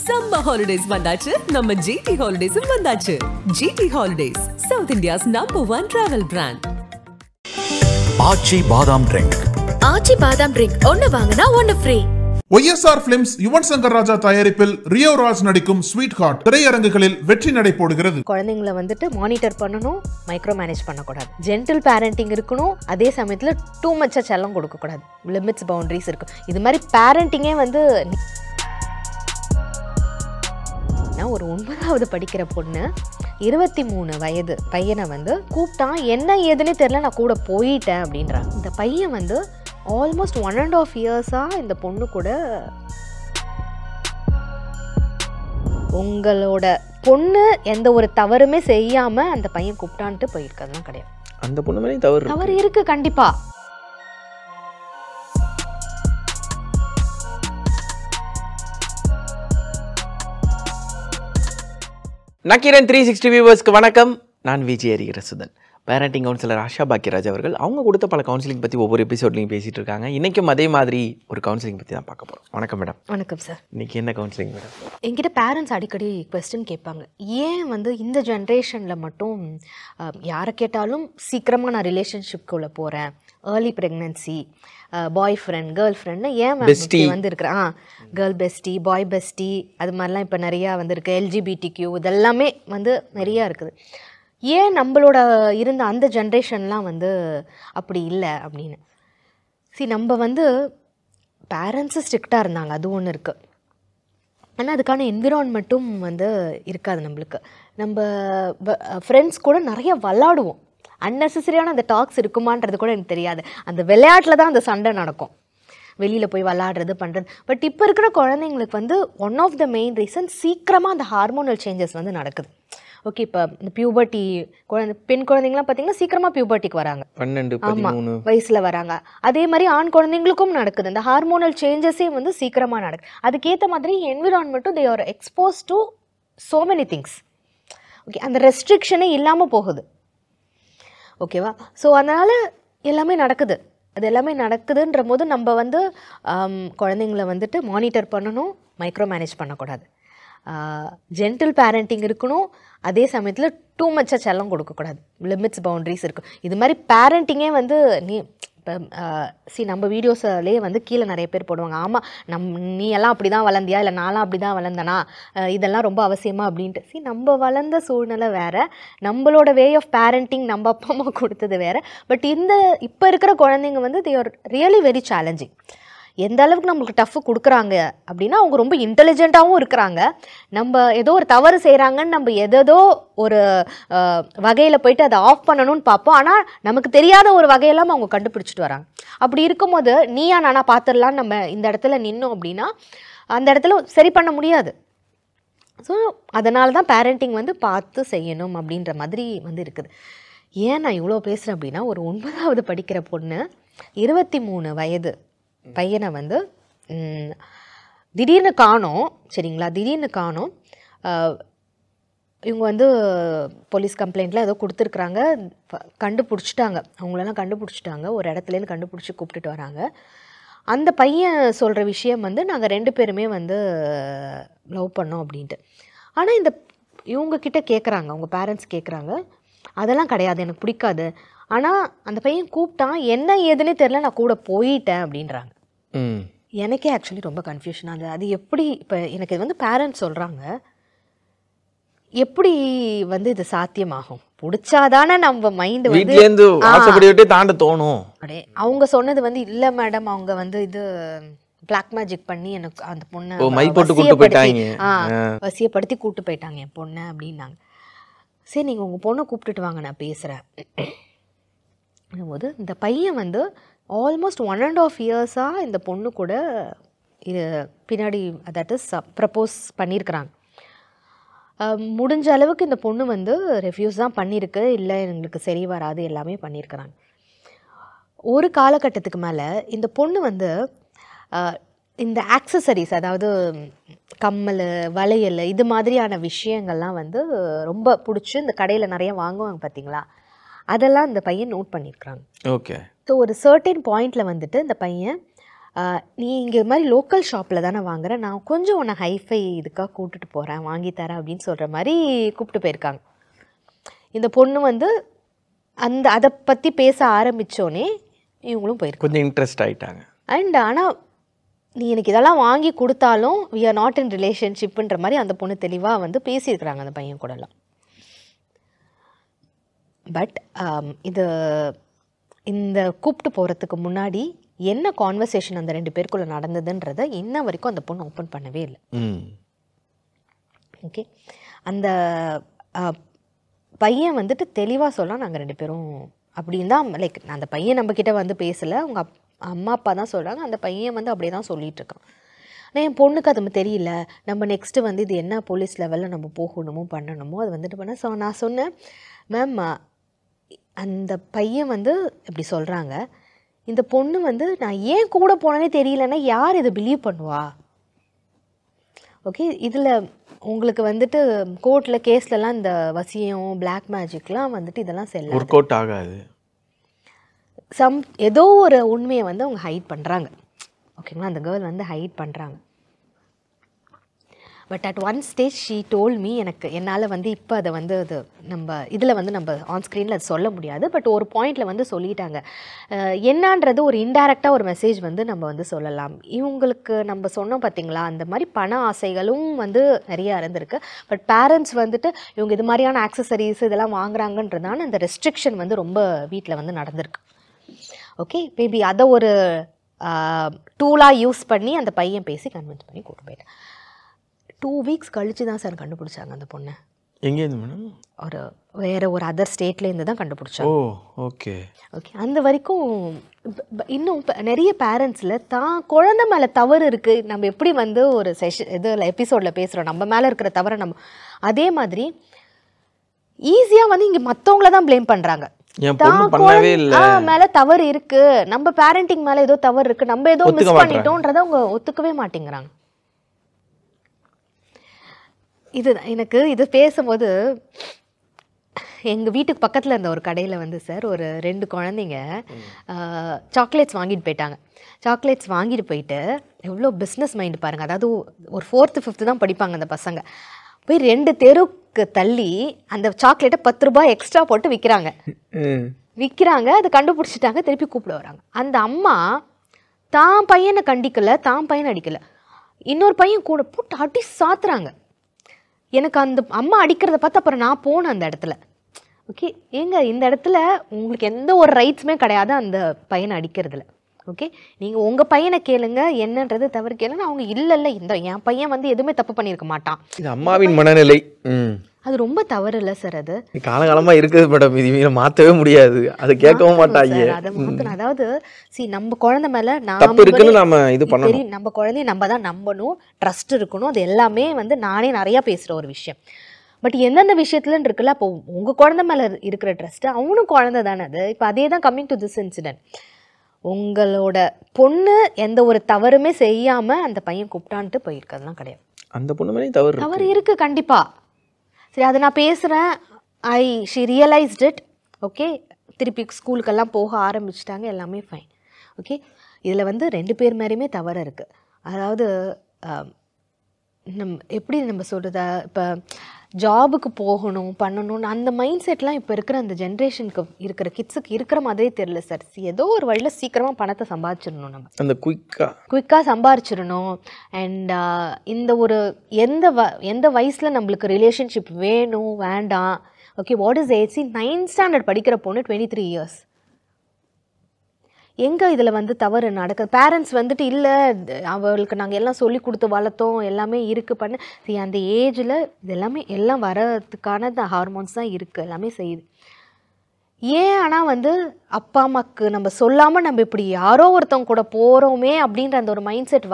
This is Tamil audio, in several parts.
Summer holidays வந்தாச்சு நம்ம GT Holidays வந்தாச்சு. GT Holidays, South India's #1 travel brand. ஆச்சி பாதாம் ட்ரிங்க். ஆச்சி பாதாம் ட்ரிங்க் ஒன்னு வாங்குனா ஒன்னு free. YSR Films Yuvan Shankar Raja தயாரிப்பில் ரியோ ராஜ் நடிக்கும் ஸ்வீட் ஹார்ட் திரையரங்குகளில் வெற்றி நடை போடுகிறது. குழந்தைங்களை மானிட்டர் பண்ணணும், மைக்ரோ மேனேஜ் பண்ணக்கூடாது, ஜென்டில் பேரண்டிங் இருக்கணும், அதே சமயத்தில் டூ மச்சா செல்லம் கொடுக்கக்கூடாது, லிமிட்ஸ் பவுண்டரிஸ் இருக்கும். இது மாதிரி பேரண்டிங்கே நான் ஒரு 9வது படிக்கிற பொண்ணு 23 வயது பையனை கூப்பிட்டான், என்ன ஏதுன்னே தெரியல, நான் கூட போயிட்டேன் அப்படின்றாங்க. இந்த பையன் ஆல்மோஸ்ட் 1.5 இயர்ஸாக இந்த பொண்ணு கூட, உங்களோட பொண்ணு எந்த ஒரு தவறுமே செய்யாமல் அந்த பையன் கூப்பிட்டான்ட்டு போயிருக்கிறதுலாம் கிடையாது. அந்த பொண்ணு மேலே தவறு இருக்கு கண்டிப்பா. நக்கீரன் 360 வியூவர்ஸ்க்கு வணக்கம். நான் விஜய் ஹரிஹரசுதன். பேரண்டிங் கவுன்சிலர் ஆஷா பாக்கியராஜ் அவர்கள் அவங்க கொடுத்த பல கவுன்சிலிங் பற்றி ஒவ்வொரு எபிசோட்லையும் பேசிகிட்டு இருக்காங்க. இன்றைக்கும் அதே மாதிரி ஒரு கவுன்சிலிங் பற்றி தான் பார்க்க போகிறோம். வணக்கம் மேடம். வணக்கம் சார். இன்றைக்கி என்ன கவுன்சிலிங் மேடம்? என்கிட்ட பேரண்ட்ஸ் அடிக்கடி கொஸ்டின் கேட்பாங்க, ஏன் இந்த ஜென்ரேஷனில் மட்டும் யாரை கேட்டாலும் சீக்கிரமாக நான் ரிலேஷன்ஷிப்குள்ளே போகிறேன், ஏர்லி ப்ரெக்னன்சி, பாய் ஃப்ரெண்ட், கேர்ள் ஃப்ரெண்ட்னு ஏன் வந்துருக்குறேன், கேர்ள் பெஸ்டி, பாய் பெஸ்டி, அது மாதிரிலாம் இப்போ நிறையா வந்திருக்கு, LGBTQ இதெல்லாமே நிறையா இருக்குது. ஏன் நம்மளோட இருந்த அந்த ஜென்ரேஷன்லாம் அப்படி இல்லை அப்படின்னு. நம்ம பேரண்ட்ஸு ஸ்ட்ரிக்டாக இருந்தாங்க, அது ஒன்று இருக்குது. ஆனால் அதுக்கான என்விரான்மெண்ட்டும் இருக்காது நம்மளுக்கு. நம்ம ஃப்ரெண்ட்ஸ் கூட நிறைய விளாடுவோம், அன்னெசரியான அந்த டாக்ஸ் இருக்குமான்றது கூட எனக்கு தெரியாது. அந்த விளையாட்டில் தான் அந்த சண்டை நடக்கும், வெளியில் போய் விளாடுறது பண்ணுறது. பட் இப்போ இருக்கிற குழந்தைங்களுக்கு one of the main reason சீக்கிரமாக அந்த ஹார்மோனல் சேஞ்சஸ் நடக்குது. ஓகே, இப்போ இந்த பியூபர்ட்டி பெண் குழந்தைங்களாம் பார்த்தீங்கன்னா சீக்கிரமாக பியூபர்ட்டிக்கு வராங்க, 12-13 வயசில் வராங்க. அதே மாதிரி ஆண் குழந்தைங்களுக்கும் நடக்குது. இந்த ஹார்மோனல் சேஞ்சஸே சீக்கிரமாக நடக்குது. அதுக்கேற்ற மாதிரி என்விரான்மெண்ட்டும் they are expose to so many things. Okay, அந்த ரெஸ்ட்ரிக்ஷனே இல்லாமல் போகுது. ஓகேவா? ஸோ அதனால் எல்லாமே நடக்குது. அது எல்லாமே நடக்குதுன்ற போது நம்ம குழந்தைங்கள மானிட்டர் பண்ணணும், மைக்ரோ மேனேஜ் பண்ணக்கூடாது, ஜென்டில் பேரண்டிங் இருக்கணும், அதே சமயத்தில் டூ மச்சா செல்லம் கொடுக்கக்கூடாது, லிமிட்ஸ் பவுண்டரிஸ் இருக்கும். இது மாதிரி பேரண்டிங்கே நீ இப்போ நம்ம வீடியோஸ்லேயே கீழே நிறைய பேர் போடுவாங்க, ஆமாம் நீ எல்லாம் அப்படி தான் வளர்ந்தியா, இல்லை நான்லாம் அப்படி தான் வளர்ந்தனா, இதெல்லாம் ரொம்ப அவசியமா அப்படின்ட்டு. நம்ம வளர்ந்த சூழ்நிலை வேறு, நம்மளோட வே ஆஃப் பேரண்டிங் நம்ம அப்பா அம்மா கொடுத்தது வேறு. பட் இப்போ இருக்கிற குழந்தைங்க they are really very challenging. எந்த அளவுக்கு நம்மளுக்கு டஃப்பு கொடுக்குறாங்க அப்படின்னா, அவங்க ரொம்ப இன்டெலிஜென்ட்டாகவும் இருக்கிறாங்க. நம்ம ஏதோ ஒரு தவறு செய்கிறாங்கன்னு நம்ம எதோ ஒரு வகையில் போயிட்டு அதை ஆஃப் பண்ணணும்னு பார்ப்போம். ஆனால் நமக்கு தெரியாத ஒரு வகையெல்லாம் அவங்க கண்டுபிடிச்சிட்டு வராங்க. அப்படி இருக்கும்போது நீயா நானா பார்த்துடலான்னு நம்ம இந்த இடத்துல நின்னோம் அப்படின்னா அந்த இடத்துல சரி பண்ண முடியாது. ஸோ அதனால தான் பேரண்டிங் பார்த்து செய்யணும் அப்படின்ற மாதிரி இருக்குது. ஏன் நான் இவ்வளோ பேசுகிறேன் அப்படின்னா, ஒரு 9வது படிக்கிற பொண்ணு 23 வயது பையனை திடீர்னு காணோம். சரிங்களா? திடீர்னு காணோம். இவங்க போலீஸ் கம்ப்ளைண்ட்லாம் ஏதோ கொடுத்துருக்குறாங்க, கண்டுபிடிச்சிட்டாங்க, அவங்களெல்லாம் கண்டுபிடிச்சிட்டாங்க, ஒரு இடத்துலேருந்து கண்டுபிடிச்சி கூப்பிட்டுட்டு வராங்க. அந்த பையன் சொல்கிற விஷயம் நாங்கள் 2 பேருமே லவ் பண்ணோம் அப்படின்ட்டு. ஆனால் இவங்கக்கிட்ட கேட்குறாங்க, அவங்க பேரண்ட்ஸ் கேட்குறாங்க, அதெல்லாம் கிடையாது, எனக்கு பிடிக்காது, ஆனால் அந்த பையன் கூப்பிட்டான், என்ன ஏதுன்னே தெரில, நான் கூட போயிட்டேன் அப்படின்றாங்க. எனக்கே ஆக்சுவலி ரொம்ப கன்ஃபியூஷனாக இருந்தது. அது எப்படி? இப்போ எனக்கு இது பேரண்ட்ஸ் சொல்கிறாங்க, எப்படி இது சாத்தியமாகும்? பிடிச்சாதானே நம்ம மைண்டு வீட்லேருந்து தாண்ட தோணும். அப்படியே அவங்க சொன்னது இல்லை மேடம், அவங்க இது பிளாக் மேஜிக் பண்ணி எனக்கு அந்த பொண்ணை வசியப்படுத்தி கூப்பிட்டு போயிட்டாங்க என் பொண்ணை அப்படின்னாங்க. சரி, நீங்கள் உங்கள் பொண்ணை கூப்பிட்டுட்டு வாங்க, நான் பேசுகிறேன் போது இந்த பையன் ஆல்மோஸ்ட் 1.5 இயர்ஸாக இந்த பொண்ணு கூட இது பின்னாடி தட் இஸ் ப்ரப்போஸ் பண்ணியிருக்கிறாங்க. முடிஞ்ச அளவுக்கு இந்த பொண்ணு ரெஃப்யூஸ் தான் பண்ணியிருக்கு, இல்லை எங்களுக்கு சரி வராது, எல்லாமே பண்ணியிருக்கிறாங்க. ஒரு காலகட்டத்துக்கு மேலே இந்த பொண்ணு இந்த ஆக்சசரிஸ், அதாவது கம்மல், வளையல், இது மாதிரியான விஷயங்கள்லாம் ரொம்ப பிடிச்சி இந்த கடையில் நிறைய வாங்குவாங்க பார்த்தீங்களா, அதெல்லாம் இந்த பையன் நோட் பண்ணியிருக்கிறாங்க. ஓகே. ஸோ ஒரு சர்டன் பாயிண்டில் இந்த பையன் நீ இங்கே மாதிரி லோக்கல் ஷாப்பில் தானே வாங்குற, நான் கொஞ்சம் உன்னை ஹைஃபை இதுக்காக கூப்பிட்டுட்டு போகிறேன், வாங்கி தரேன் அப்படின்னு சொல்கிற மாதிரி கூப்பிட்டு போயிருக்காங்க. இந்த பொண்ணு வந்து அதை பற்றி பேச ஆரம்பித்தோன்னே இவங்களும் போயிருக்காங்க, கொஞ்சம் இன்ட்ரெஸ்ட் ஆகிட்டாங்க. ஆனால் நீ எனக்கு இதெல்லாம் வாங்கி கொடுத்தாலும் வி ஆர் நாட் இன் ரிலேஷன்ஷிப்புன்ற மாதிரி அந்த பொண்ணு தெளிவாக வந்து பேசியிருக்கிறாங்க அந்த பையன் கூடலாம். பட் இந்த கூப்பிட்டு போகிறதுக்கு முன்னாடி என்ன கான்வர்சேஷன் அந்த 2 பேருக்குள்ளே நடந்ததுன்றதை இன்ன வரைக்கும் அந்த பொண்ணு ஓப்பன் பண்ணவே இல்லை. ஓகே, அந்த பையன் வந்துட்டு தெளிவாக சொல்லலாம், நாங்கள் 2 பேரும் அப்படின்னு தான், லைக் அந்த பையன் நம்மக்கிட்ட வந்து பேசலை, அவங்க அம்மா அப்பா தான் சொல்கிறாங்க, அந்த பையன் வந்து அப்படியே தான் சொல்லிகிட்டு இருக்கான். ஆனால் என் பொண்ணுக்கு அது தெரியல, நம்ம நெக்ஸ்ட்டு வந்து இது என்ன போலீஸ் லெவலில் நம்ம போகணுமோ பண்ணணுமோ அது வந்துட்டு பண்ண. ஸோ நான் சொன்னேன், மேம் அந்த பையன் வந்து இப்படி சொல்கிறாங்க, இந்த பொண்ணு வந்து நான் ஏன் கூட போனேனே தெரியலன்னா யார் இதை பிலீவ் பண்ணுவா? ஓகே, இதில் உங்களுக்கு வந்துட்டு கோர்ட்டில் கேஸ்லலாம் இந்த வசியம் பிளாக் மேஜிக்லாம் வந்துட்டு இதெல்லாம் செல்ல ஒர்க் அவுட் ஆகாது. ஏதோ ஒரு உண்மையை வந்து அவங்க ஹைட் பண்ணுறாங்க. ஓகேங்களா, அந்த கேர்ள் வந்து ஹைட் பண்ணுறாங்க. But at one stage she told me, என்னால் வந்து இப்போ அதை வந்து அது நம்ம இதில் வந்து நம்ம ஆன் ஸ்க்ரீனில் அது சொல்ல முடியாது, பட் ஒரு பாயிண்டில் வந்து சொல்லிட்டாங்க. என்னான்றது ஒரு இன்டைரக்டாக ஒரு மெசேஜ் வந்து நம்ம வந்து சொல்லலாம். இவங்களுக்கு நம்ம சொன்னோம் பார்த்திங்களா, அந்த மாதிரி பண ஆசைகளும் வந்து நிறையா இருந்திருக்கு. பட் பேரண்ட்ஸ் வந்துட்டு இவங்க இது மாதிரியான ஆக்சசரிஸ் இதெல்லாம் வாங்குறாங்கன்றதான அந்த ரெஸ்ட்ரிக்ஷன் வந்து ரொம்ப வீட்டில் வந்து நடந்திருக்கு. ஓகே, மேபி அதை ஒரு டூலாக யூஸ் பண்ணி அந்த பையன் பேசி கன்வின்ஸ் பண்ணி கூட்டு போயிட்டேன். 2 வீக்ஸ் கழிச்சு தான் சார் கண்டுபிடிச்சாங்க அந்த பொண்ணை. எங்கேருந்து மேடம்? வேறு ஒரு அதர் ஸ்டேட்லேருந்து தான் கண்டுபிடிச்சாங்க. ஓ, ஓகே ஓகே. அந்த வரைக்கும் இன்னும் நிறைய பேரண்ட்ஸில் தான் குழந்தை மேலே தவறு இருக்குது, நம்ம எப்படி வந்து ஒரு இதில் எபிசோடில் பேசுகிறோம், நம்ம மேலே இருக்கிற தவறை நம்ம அதே மாதிரி ஈஸியாக வந்து இங்கே மற்றவங்கள தான் ப்ளேம் பண்ணுறாங்க. மேல தவறு இருக்கு, நம்ம பேரண்டிங் மேல ஏதோ தவறு இருக்கு, நம்ம ஏதோ மிஸ் பண்ணிட்டோம்ன்றத அவங்க ஒத்துக்கவே மாட்டேங்கிறாங்க. எனக்கு இது பேசும்போது எங்கள் வீட்டுக்கு பக்கத்தில் இருந்த ஒரு கடையில் வந்து சார் ஒரு 2 குழந்தைங்க சாக்லேட்ஸ் வாங்கிட்டு போயிட்டாங்க. சாக்லேட்ஸ் வாங்கிட்டு போயிட்டு எவ்வளோ பிஸ்னஸ் மைண்டு பாருங்கள், அதாவது ஒரு 4th 5th தான் படிப்பாங்க அந்த பசங்க. போய் 2 தெருவுக்கு தள்ளி அந்த சாக்லேட்டை 10 ரூபாய் எக்ஸ்ட்ரா போட்டு விற்கிறாங்க. அதை கண்டுபிடிச்சிட்டாங்க, திருப்பி கூப்பிட வராங்க. அந்த அம்மா தான் பையனை கண்டிக்கலை, தான் பையனை அடிக்கலை, இன்னொரு பையன் கூட போட்டு அடி சாத்துறாங்க. எனக்கு அந்த அம்மா அடிக்கிறத பார்த்து அப்புறம் நான் போனேன் அந்த இடத்துல. ஓகே, இந்த இடத்துல உங்களுக்கு எந்த ஒரு ரைட்ஸுமே கிடையாது அந்த பையனை அடிக்கிறதுல. ஓகே, நீங்கள் உங்கள் பையனை கேளுங்க, என்னன்றது தவறு கேளுங்க. அவங்க இல்லை என் பையன் வந்து எதுவுமே தப்பு பண்ணியிருக்க மாட்டான், இது அம்மாவின் மனநிலை. அது ரொம்ப தவறு இல்லை சார், அது காலகாலமா இருக்குது மேடம், இது மாற்றவே முடியாது, அது கேட்கவும் மாட்டாங்க. அதை மாற்றணும். அதாவது நம்ம குழந்தை மேலே நம்ம குழந்தைய நம்ம தான் நம்பணும், ட்ரஸ்ட் இருக்கணும், அது எல்லாமே வந்து நானே நிறையா பேசுகிற ஒரு விஷயம். பட் எந்தெந்த விஷயத்துலன்னு இருக்குல்ல, அப்போ உங்கள் குழந்தை மேலே இருக்கிற ட்ரஸ்ட்டு அவனும் குழந்தை தானே அது. இப்போ அதே தான் கம்மிங் டு திஸ் இன்சிடென்ட். உங்களோட பொண்ணு எந்த ஒரு தவறுமே செய்யாமல் அந்த பையன் கூப்பிட்டான்ட்டு போயிருக்கிறதுலாம் கிடையாது. அந்த பொண்ணு மேலே தவறு இருக்குது கண்டிப்பாக. சரி, அதை நான் பேசுகிறேன், ஷி ரியலைஸ்ட் இட். ஓகே, திருப்பி ஸ்கூலுக்கெல்லாம் போக ஆரம்பிச்சிட்டாங்க, எல்லாமே ஃபைன். ஓகே, இதில் வந்து 2 பேர் மேலேயுமே தவறு இருக்குது. அதாவது எப்படி நம்ம சொல்கிறத, இப்போ ஜாபுக்கு போகணும் பண்ணணும்னு அந்த மைண்ட் செட்லாம் இப்போ இருக்கிற அந்த ஜென்ரேஷனுக்கு இருக்கிற கிட்ஸுக்கு இருக்கிற மாதிரியே தெரியல சார். ஏதோ ஒரு வழியில் சீக்கிரமாக பணத்தை சம்பாதிச்சிடணும், நம்ம அந்த குயிக்காக சம்பாதிச்சிடணும். அண்ட் இந்த ஒரு எந்த வயசில் நம்மளுக்கு ரிலேஷன்ஷிப் வேணும் வேண்டாம். Okay, what is age? 9th standard படிக்கிற பொண்ணு 23 years. எங்கே இதில் வந்து தவறு நடக்குது? பேரண்ட்ஸ் வந்துட்டு இல்லை அவளுக்கு நாங்கள் எல்லாம் சொல்லி கொடுத்து வளர்த்தோம், எல்லாமே இருக்குது பண்ணு. சரி, அந்த ஏஜில் இது எல்லாமே எல்லாம் வரதுக்கான இந்த ஹார்மோன்ஸ் தான் இருக்குது, எல்லாமே செய்யுது. ஏன் ஆனால் வந்து அப்பா அம்மாவுக்கு நம்ம சொல்லாமல் நம்ம இப்படி யாரோ ஒருத்தவங்க கூட போகிறோமே அப்படின்ற அந்த ஒரு மைண்ட் செட்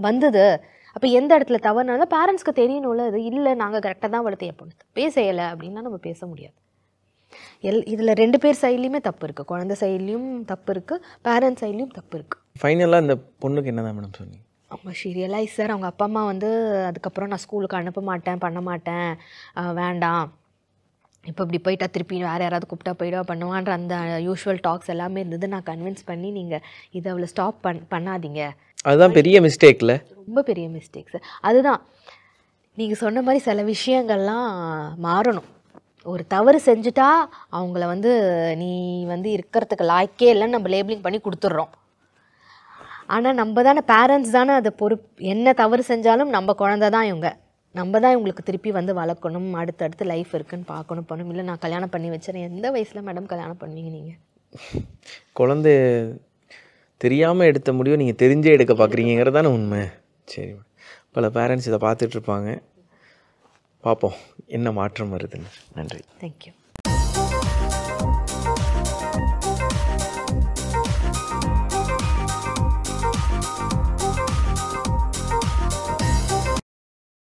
வந்தது. அப்போ எந்த இடத்துல தவறுனால பேரண்ட்ஸ்க்கு தெரியணும்ல, இது இல்லை நாங்கள் கரெக்டாக தான் வளர்த்து என் பொண்ணு தப்பே செய்யலை அப்படின்னா நம்ம பேச முடியாது. இதில் 2 பேர் சைட்லேயுமே தப்பு இருக்குது, குழந்தை சைட்லேயும் தப்பு இருக்குது, பேரண்ட்ஸ் சைட்லேயும் தப்பு இருக்குது. ஃபைனலாக அந்த பொண்ணுக்கு என்ன தான் மேடம் சொன்னீங்க? அவங்க ரியலைஸ் சார், அவங்க அப்பா அம்மா வந்து அதுக்கப்புறம் நான் ஸ்கூலுக்கு அனுப்ப மாட்டேன், பண்ண மாட்டேன், வேண்டாம் இப்போ இப்படி போயிட்டா திருப்பி வேறு யாராவது கூப்பிட்டா போயிடுவா பண்ணுவான்ற அந்த யூஷுவல் டாக்ஸ் எல்லாமே இருந்தது. நான் கன்வின்ஸ் பண்ணி நீங்கள் இதை அவளை ஸ்டாப் பண்ணாதீங்க. அதுதான் பெரிய மிஸ்டேக்கில், ரொம்ப பெரிய மிஸ்டேக்ஸ். அதுதான் நீங்கள் சொன்ன மாதிரி சில விஷயங்கள்லாம் மாறணும். ஒரு தவறு செஞ்சுட்டா அவங்கள வந்து நீ வந்து இருக்கிறதுக்கு லாய்க்கே இல்லைன்னு நம்ம லேபிளிங் பண்ணி கொடுத்துட்றோம். ஆனால் நம்ம தானே பேரண்ட்ஸ் தானே அதை என்ன தவறு செஞ்சாலும் நம்ம குழந்தை தான் இவங்க, நம்ம தான் இவங்களுக்கு திருப்பி வந்து வளர்க்கணும், அடுத்தடுத்து லைஃப் இருக்குன்னு பார்க்கணும் பண்ணணும். இல்லை நான் கல்யாணம் பண்ணி வச்சுறேன். எந்த வயசில் மேடம் கல்யாணம் பண்ணுவீங்க நீங்கள்? குழந்தை தெரியாமல் எடுத்த முடியும் நீங்கள் தெரிஞ்சே எடுக்க பார்க்குறீங்கிறது தானே உண்மை. சரி, பல பேரண்ட்ஸ் இதை பார்த்துட்ருப்பாங்க, பார்ப்போம் என்ன மாற்றம் வருதுன்னு. நன்றி. தேங்க்யூ.